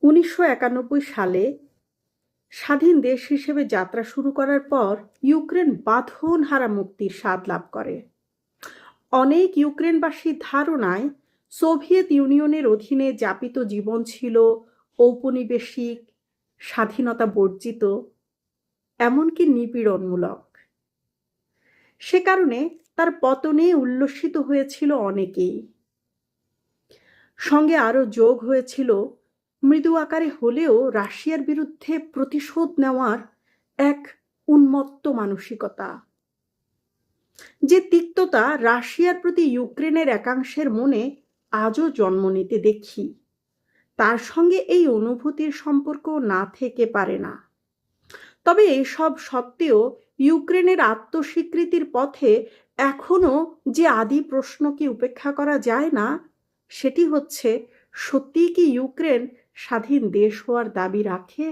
1991 সালে স্বাধীন দেশ হিসেবে যাত্রা শুরু করার পর ইউক্রেন বাঁধনহারা মুক্তির স্বাদ লাভ করে। অনেক ইউক্রেনবাসীর ধারণায় সোভিয়েত ইউনিয়নের অধীনে যাপিত জীবন ছিল ঔপনিবেশিক, স্বাধীনতা বর্জিত, এমনকি নিপীড়নমূলক। সে কারণে তার পতনে উল্লসিত হয়েছিল অনেকেই। সঙ্গে আরও যোগ হয়েছিল মৃদু আকারে হলেও রাশিয়ার বিরুদ্ধে প্রতিশোধ নেওয়ার এক উন্মত্ত মানসিকতা, যে তিক্ততা রাশিয়ার প্রতি ইউক্রেনের একাংশের মনে আজও জন্ম নিতে দেখি। তার সঙ্গে এই অনুভূতির সম্পর্ক না থেকে পারে না। তবে এসব সত্ত্বেও ইউক্রেনের আত্মস্বীকৃতির পথে এখনো যে আদি প্রশ্নকে উপেক্ষা করা যায় না, সেটি হচ্ছে, সত্যিই কি ইউক্রেন স্বাধীন দেশ হওয়ার দাবি রাখে?